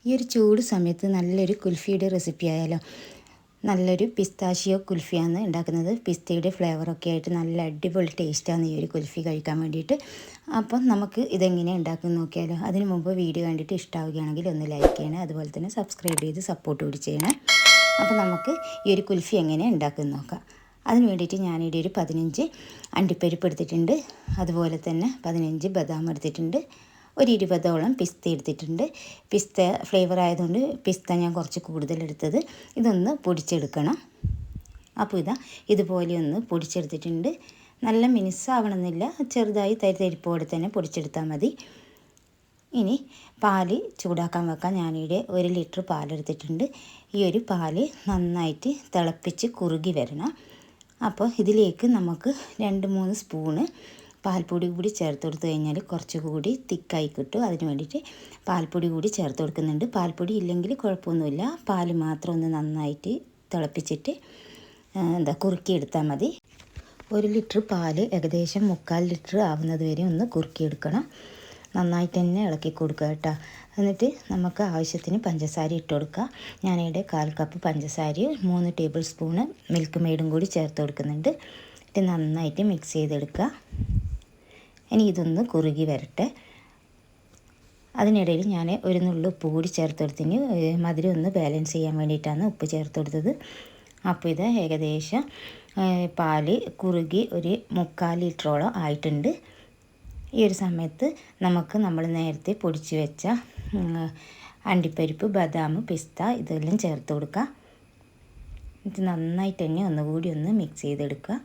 ഈ ഒരു ചൂട് സമയത്ത് നല്ലൊരു കുൽഫിയുടെ റെസിപ്പി ആയാലോ. നല്ലൊരു പിസ്താഷിയോ കുൽഫിയാണ് ഉണ്ടാക്കുന്നത്. പിസ്തയുടെ ഫ്ലേവറൊക്കെ ആയിട്ട് നല്ല അടിപൊളി ടേസ്റ്റാണ് ഈ ഒരു കുൽഫി കഴിക്കാൻ വേണ്ടിയിട്ട്. അപ്പം നമുക്ക് ഇതെങ്ങനെ ഉണ്ടാക്കുന്നത് നോക്കിയാലോ. അതിന് മുമ്പ് വീഡിയോ കണ്ടിട്ട് ഇഷ്ടമാവുകയാണെങ്കിൽ ഒന്ന് ലൈക്ക് ചെയ്യണേ, അതുപോലെ തന്നെ സബ്സ്ക്രൈബ് ചെയ്ത് സപ്പോർട്ട് കൂടി ചെയ്യണേ. അപ്പോൾ നമുക്ക് ഈ ഒരു കുൽഫി എങ്ങനെ ഉണ്ടാക്കുന്നത് നോക്കാം. അതിന് വേണ്ടിയിട്ട് ഞാനിവിടെ ഒരു 15 അണ്ടിപ്പരിപ്പ് എടുത്തിട്ടുണ്ട്, അതുപോലെ തന്നെ 15 ബദാം എടുത്തിട്ടുണ്ട്, ഒരു 20ഓളം പിസ്ത എടുത്തിട്ടുണ്ട്. പിസ്ത ഫ്ലേവർ ആയതുകൊണ്ട് പിസ്ത ഞാൻ കുറച്ച് കൂടുതൽ എടുത്തത്. ഇതൊന്ന് പൊടിച്ചെടുക്കണം. അപ്പോൾ ഇതുപോലെ ഒന്ന് പൊടിച്ചെടുത്തിട്ടുണ്ട്. നല്ല മിനുസാവണമെന്നില്ല, ചെറുതായി തരിപ്പോടെ തന്നെ പൊടിച്ചെടുത്താൽ മതി. ഇനി പാല് ചൂടാക്കാൻ വെക്കാം. ഞാനിവിടെ 1 ലിറ്റർ പാലെടുത്തിട്ടുണ്ട്. ഈ ഒരു പാല് നന്നായിട്ട് തിളപ്പിച്ച് കുറുകി വരണം. അപ്പോൾ ഇതിലേക്ക് നമുക്ക് 2-3 സ്പൂണ് പാൽപ്പൊടി കൂടി ചേർത്ത് കൊടുത്തു കഴിഞ്ഞാൽ കുറച്ചുകൂടി തിക്കായി കിട്ടും. അതിന് വേണ്ടിയിട്ട് പാൽപ്പൊടി കൂടി ചേർത്ത് കൊടുക്കുന്നുണ്ട്. പാൽപ്പൊടി ഇല്ലെങ്കിൽ കുഴപ്പമൊന്നുമില്ല, പാൽ മാത്രം ഒന്ന് നന്നായിട്ട് തിളപ്പിച്ചിട്ട് കുറുക്കിയെടുത്താൽ മതി. 1 ലിറ്റർ പാല് ഏകദേശം 3/4 ലിറ്റർ ആവുന്നത് വരെ ഒന്ന് കുറുക്കിയെടുക്കണം. നന്നായിട്ട് തന്നെ ഇളക്കി കൊടുക്കുക കേട്ടോ. എന്നിട്ട് നമുക്ക് ആവശ്യത്തിന് പഞ്ചസാര ഇട്ട് കൊടുക്കുക. ഞാനിവിടെ 1/4 കപ്പ് പഞ്ചസാരയും 3 ടേബിൾ സ്പൂണ് മിൽക്ക് മെയ്ഡും കൂടി ചേർത്ത് കൊടുക്കുന്നുണ്ട്. ഇത് നന്നായിട്ട് മിക്സ് ചെയ്തെടുക്കുക. ഇനി ഇതൊന്ന് കുറുകി വരട്ടെ. അതിനിടയിൽ ഞാൻ ഒരു നുള്ളു ഉപ്പ് കൂടി ചേർത്ത് കൊടുത്തിന്. മധുരം ഒന്ന് ബാലൻസ് ചെയ്യാൻ വേണ്ടിയിട്ടാണ് ഉപ്പ് ചേർത്ത് കൊടുത്തത്. അപ്പോൾ ഇത് ഏകദേശം പാല് കുറുകി ഒരു 3/4 ലിറ്ററോളം ആയിട്ടുണ്ട്. ഈ ഒരു സമയത്ത് നമുക്ക് നമ്മൾ നേരത്തെ പൊടിച്ച് വെച്ച അണ്ടിപ്പരിപ്പ്, ബദാം, പിസ്ത ഇതെല്ലാം ചേർത്ത് കൊടുക്കുക. ഇത് നന്നായിട്ട് തന്നെ ഒന്നുകൂടി ഒന്ന് മിക്സ് ചെയ്തെടുക്കുക.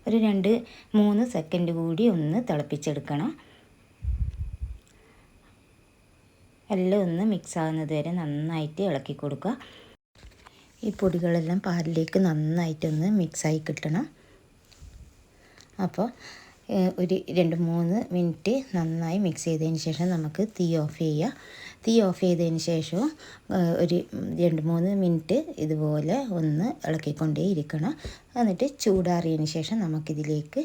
ഒരു 2-3 സെക്കൻഡ് കൂടി ഒന്ന് തിളപ്പിച്ചെടുക്കണം. എല്ലാം ഒന്ന് മിക്സ് ആകുന്നത് വരെ നന്നായിട്ട് ഇളക്കി കൊടുക്കുക. ഈ പൊടികളെല്ലാം പാലിലേക്ക് നന്നായിട്ടൊന്ന് മിക്സായി കിട്ടണം. അപ്പോൾ ഒരു 2-3 മിനിറ്റ് നന്നായി മിക്സ് ചെയ്തതിന് ശേഷം നമുക്ക് തീ ഓഫ് ചെയ്യുക. തീ ഓഫ് ചെയ്തതിന് ശേഷം ഒരു 2-3 മിനിറ്റ് ഇതുപോലെ ഒന്ന് ഇളക്കിക്കൊണ്ടേ ഇരിക്കണം. എന്നിട്ട് ചൂടാറിയതിന് ശേഷം നമുക്കിതിലേക്ക്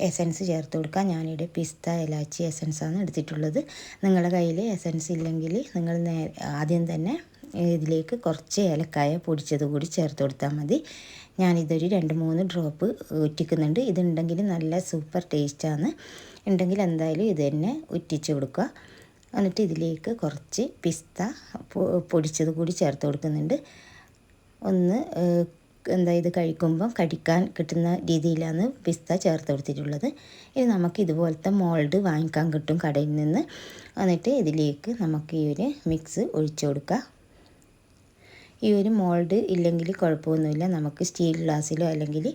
എസൻസ് ചേർത്ത് കൊടുക്കാം. ഞാനിവിടെ പിസ്ത ഇലാച്ചി എസൻസാണ് എടുത്തിട്ടുള്ളത്. നിങ്ങളുടെ കയ്യിൽ എസൻസ് ഇല്ലെങ്കിൽ നിങ്ങൾ ആദ്യം തന്നെ ഇതിലേക്ക് കുറച്ച് ഏലക്കായ പൊടിച്ചത് കൂടി ചേർത്ത് കൊടുത്താൽ മതി. ഞാനിതൊരു 2-3 ഡ്രോപ്പ് ഉറ്റിക്കുന്നുണ്ട്. ഇതുണ്ടെങ്കിൽ നല്ല സൂപ്പർ ടേസ്റ്റാണ്. ഉണ്ടെങ്കിൽ എന്തായാലും ഇത് തന്നെ ഉറ്റിച്ച് കൊടുക്കുക. എന്നിട്ട് ഇതിലേക്ക് കുറച്ച് പിസ്ത പൊടിച്ചത് കൂടി ചേർത്ത് കൊടുക്കുന്നുണ്ട്. ഒന്ന് ഇത് കഴിക്കുമ്പം കടിക്കാൻ കിട്ടുന്ന രീതിയിലാണ് പിസ്ത ചേർത്ത് കൊടുത്തിട്ടുള്ളത്. ഇനി നമുക്ക് ഇതുപോലത്തെ മോൾഡ് വാങ്ങിക്കാൻ കിട്ടും കടയിൽ നിന്ന്. എന്നിട്ട് ഇതിലേക്ക് നമുക്ക് ഈ ഒരു മിക്സ് ഒഴിച്ചു കൊടുക്കുക. ഈ ഒരു മോൾഡ് ഇല്ലെങ്കിൽ കുഴപ്പമൊന്നുമില്ല, നമുക്ക് സ്റ്റീൽ ഗ്ലാസ്സിലോ അല്ലെങ്കിൽ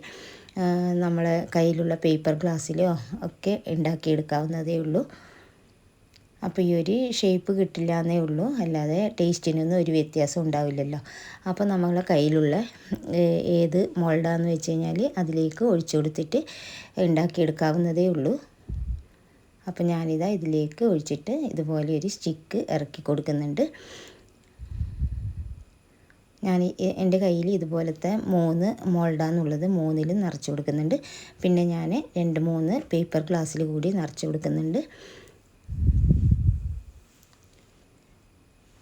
നമ്മളെ കയ്യിലുള്ള പേപ്പർ ഗ്ലാസ്സിലോ ഒക്കെ ഉണ്ടാക്കിയെടുക്കാവുന്നതേ ഉള്ളൂ. അപ്പോൾ ഈ ഒരു ഷേപ്പ് കിട്ടില്ല എന്നേ ഉള്ളൂ, അല്ലാതെ ടേസ്റ്റിനൊന്നും ഒരു വ്യത്യാസം ഉണ്ടാവില്ലല്ലോ. അപ്പോൾ നമ്മളെ കയ്യിലുള്ള ഏത് മോൾഡാന്ന് വെച്ച് കഴിഞ്ഞാൽ അതിലേക്ക് ഒഴിച്ചു കൊടുത്തിട്ട് ഉണ്ടാക്കിയെടുക്കാവുന്നതേ ഉള്ളൂ. അപ്പോൾ ഇതിലേക്ക് ഒഴിച്ചിട്ട് ഇതുപോലെ ഒരു സ്റ്റിക്ക് ഇറക്കി കൊടുക്കുന്നുണ്ട്. എൻ്റെ കയ്യിൽ ഇതുപോലത്തെ 3 മോൾഡാന്നുള്ളത് 3ലും നിറച്ച് കൊടുക്കുന്നുണ്ട്. പിന്നെ ഞാൻ 2-3 പേപ്പർ ഗ്ലാസ്സിൽ കൂടി നിറച്ച് കൊടുക്കുന്നുണ്ട്.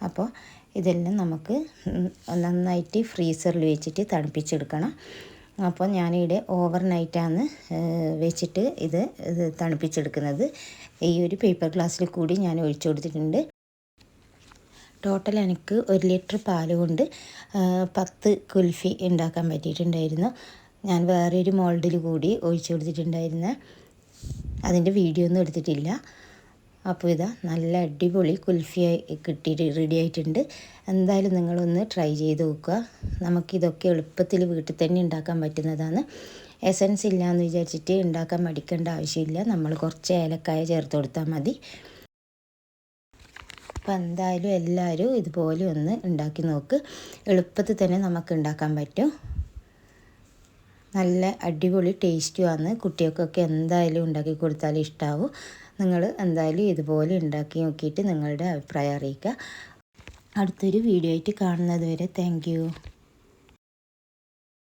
അപ്പോൾ ഇതെല്ലാം നമുക്ക് നന്നായിട്ട് ഫ്രീസറിൽ വെച്ചിട്ട് തണുപ്പിച്ചെടുക്കണം. അപ്പോൾ ഞാനിവിടെ ഓവർനൈറ്റാണ് വെച്ചിട്ട് ഇത് തണുപ്പിച്ചെടുക്കുന്നത്. ഈ ഒരു പേപ്പർ ഗ്ലാസ്സിൽ കൂടി ഞാൻ ഒഴിച്ചു കൊടുത്തിട്ടുണ്ട്. ടോട്ടൽ എനിക്ക് 1 ലിറ്റർ പാൽ കൊണ്ട് 10 കുൽഫി ഉണ്ടാക്കാൻ പറ്റിയിട്ടുണ്ടായിരുന്നു. ഞാൻ വേറൊരു മോൾഡിൽ കൂടി ഒഴിച്ചു കൊടുത്തിട്ടുണ്ടായിരുന്നു. അതിൻ്റെ വീഡിയോ ഒന്നും എടുത്തിട്ടില്ല. അപ്പോൾ നല്ല അടിപൊളി കുൽഫി കിട്ടിയിട്ട് റെഡി ആയിട്ടുണ്ട്. എന്തായാലും നിങ്ങളൊന്ന് ട്രൈ ചെയ്ത് നോക്കുക. നമുക്കിതൊക്കെ എളുപ്പത്തിൽ വീട്ടിൽ തന്നെ ഉണ്ടാക്കാൻ പറ്റുന്നതാണ്. എസൻസ് ഇല്ലയെന്ന് വിചാരിച്ചിട്ട് ഉണ്ടാക്കാൻ മടിക്കേണ്ട ആവശ്യമില്ല. നമ്മൾ കുറച്ച് ഏലക്കായ ചേർത്ത് കൊടുത്താൽ മതി. അപ്പോൾ എന്തായാലും എല്ലാവരും ഇതുപോലെ ഒന്ന് ഉണ്ടാക്കി നോക്ക്. എളുപ്പത്തിൽ തന്നെ നമുക്ക് ഉണ്ടാക്കാൻ പറ്റും. നല്ല അടിപൊളി ടേസ്റ്റുമാണ്. കുട്ടികൾക്കൊക്കെ എന്തായാലും ഉണ്ടാക്കി കൊടുത്താൽ ഇഷ്ടമാവും. നിങ്ങൾ എന്തായാലും ഇതുപോലെ ഉണ്ടാക്കി നോക്കിയിട്ട് നിങ്ങളുടെ അഭിപ്രായം അറിയിക്കുക. അടുത്തൊരു വീഡിയോ ആയിട്ട് കാണുന്നത് വരെ താങ്ക് യു.